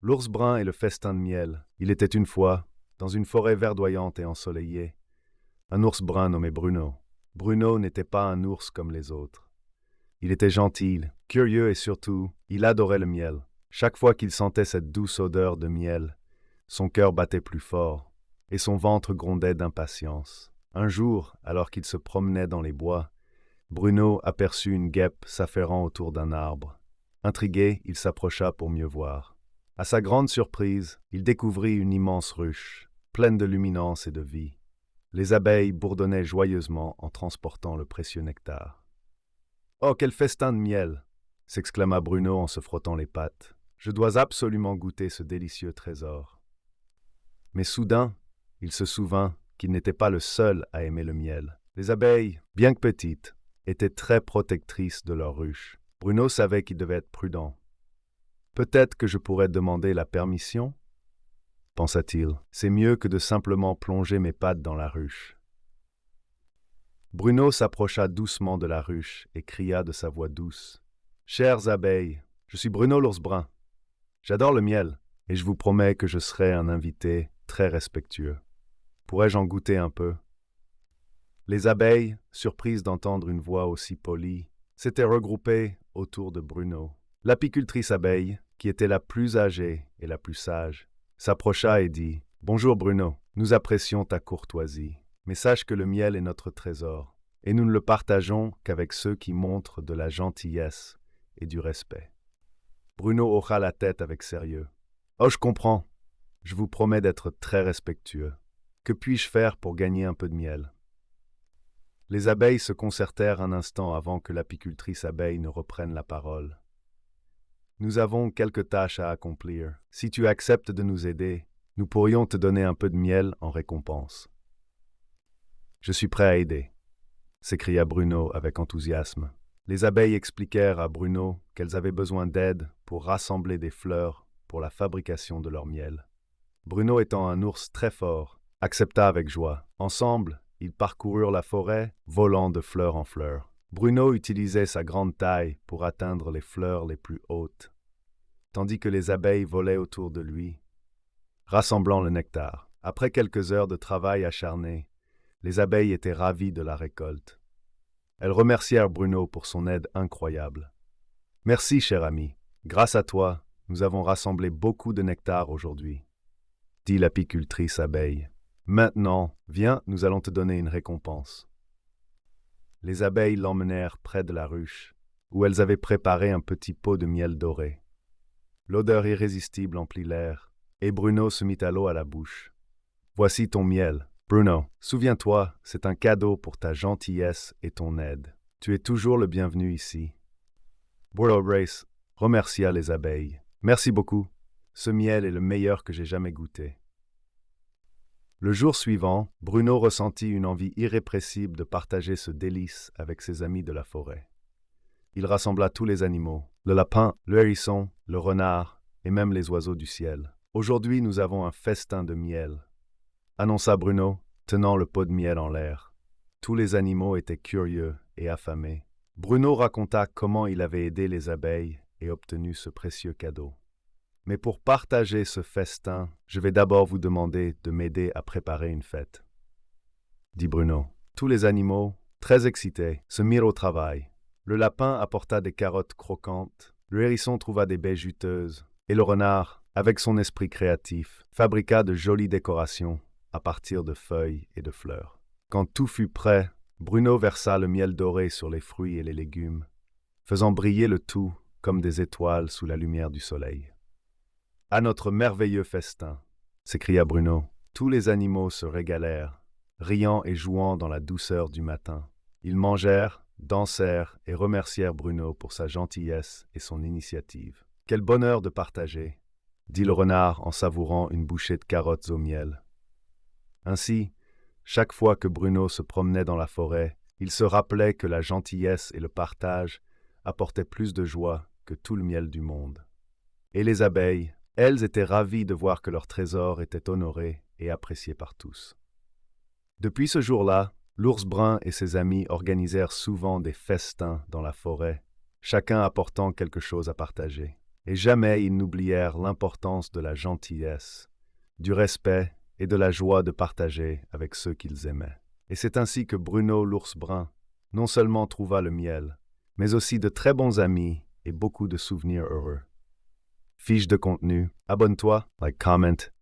L'ours brun et le festin de miel. Il était une fois, dans une forêt verdoyante et ensoleillée, un ours brun nommé Bruno. Bruno n'était pas un ours comme les autres. Il était gentil, curieux et surtout, il adorait le miel. Chaque fois qu'il sentait cette douce odeur de miel, son cœur battait plus fort et son ventre grondait d'impatience. Un jour, alors qu'il se promenait dans les bois, Bruno aperçut une guêpe s'affairant autour d'un arbre. Intrigué, il s'approcha pour mieux voir. À sa grande surprise, il découvrit une immense ruche, pleine de luminance et de vie. Les abeilles bourdonnaient joyeusement en transportant le précieux nectar. « Oh, quel festin de miel !» s'exclama Bruno en se frottant les pattes. « Je dois absolument goûter ce délicieux trésor. » Mais soudain, il se souvint qu'il n'était pas le seul à aimer le miel. Les abeilles, bien que petites, étaient très protectrices de leur ruche. Bruno savait qu'il devait être prudent. « Peut-être que je pourrais demander la permission ?» pensa-t-il. « C'est mieux que de simplement plonger mes pattes dans la ruche. » Bruno s'approcha doucement de la ruche et cria de sa voix douce. « Chères abeilles, je suis Bruno l'ours brun. J'adore le miel et je vous promets que je serai un invité très respectueux. Pourrais-je en goûter un peu ?» Les abeilles, surprises d'entendre une voix aussi polie, s'étaient regroupées autour de Bruno. L'apicultrice abeille, qui était la plus âgée et la plus sage, s'approcha et dit « Bonjour Bruno, nous apprécions ta courtoisie, mais sache que le miel est notre trésor, et nous ne le partageons qu'avec ceux qui montrent de la gentillesse et du respect. » Bruno hocha la tête avec sérieux. « Oh, je comprends. Je vous promets d'être très respectueux. Que puis-je faire pour gagner un peu de miel ?» Les abeilles se concertèrent un instant avant que l'apicultrice abeille ne reprenne la parole. « Nous avons quelques tâches à accomplir. Si tu acceptes de nous aider, nous pourrions te donner un peu de miel en récompense. »« Je suis prêt à aider », s'écria Bruno avec enthousiasme. Les abeilles expliquèrent à Bruno qu'elles avaient besoin d'aide pour rassembler des fleurs pour la fabrication de leur miel. Bruno étant un ours très fort, accepta avec joie. Ensemble, ils parcoururent la forêt, volant de fleur en fleur. Bruno utilisait sa grande taille pour atteindre les fleurs les plus hautes, tandis que les abeilles volaient autour de lui, rassemblant le nectar. Après quelques heures de travail acharné, les abeilles étaient ravies de la récolte. Elles remercièrent Bruno pour son aide incroyable. « Merci, cher ami. Grâce à toi, nous avons rassemblé beaucoup de nectar aujourd'hui, » dit l'apicultrice abeille. « Maintenant, viens, nous allons te donner une récompense. » Les abeilles l'emmenèrent près de la ruche, où elles avaient préparé un petit pot de miel doré. L'odeur irrésistible emplit l'air, et Bruno se mit à l'eau à la bouche. « Voici ton miel. Bruno, souviens-toi, c'est un cadeau pour ta gentillesse et ton aide. Tu es toujours le bienvenu ici. » Bruno Race remercia les abeilles. « Merci beaucoup. Ce miel est le meilleur que j'ai jamais goûté. » Le jour suivant, Bruno ressentit une envie irrépressible de partager ce délice avec ses amis de la forêt. Il rassembla tous les animaux, le lapin, le hérisson, le renard et même les oiseaux du ciel. « Aujourd'hui, nous avons un festin de miel, » annonça Bruno, tenant le pot de miel en l'air. Tous les animaux étaient curieux et affamés. Bruno raconta comment il avait aidé les abeilles et obtenu ce précieux cadeau. « Mais pour partager ce festin, je vais d'abord vous demander de m'aider à préparer une fête, » dit Bruno. Tous les animaux, très excités, se mirent au travail. Le lapin apporta des carottes croquantes, le hérisson trouva des baies juteuses, et le renard, avec son esprit créatif, fabriqua de jolies décorations à partir de feuilles et de fleurs. Quand tout fut prêt, Bruno versa le miel doré sur les fruits et les légumes, faisant briller le tout comme des étoiles sous la lumière du soleil. « À notre merveilleux festin !» s'écria Bruno. Tous les animaux se régalèrent, riant et jouant dans la douceur du matin. Ils mangèrent, dansèrent et remercièrent Bruno pour sa gentillesse et son initiative. « Quel bonheur de partager !» dit le renard en savourant une bouchée de carottes au miel. Ainsi, chaque fois que Bruno se promenait dans la forêt, il se rappelait que la gentillesse et le partage apportaient plus de joie que tout le miel du monde. Et les abeilles, elles étaient ravies de voir que leur trésor était honoré et apprécié par tous. Depuis ce jour-là, l'ours brun et ses amis organisèrent souvent des festins dans la forêt, chacun apportant quelque chose à partager. et jamais ils n'oublièrent l'importance de la gentillesse, du respect et de la joie de partager avec ceux qu'ils aimaient. Et c'est ainsi que Bruno l'ours brun non seulement trouva le miel, mais aussi de très bons amis et beaucoup de souvenirs heureux. Fiche de contenu, abonne-toi, like, comment,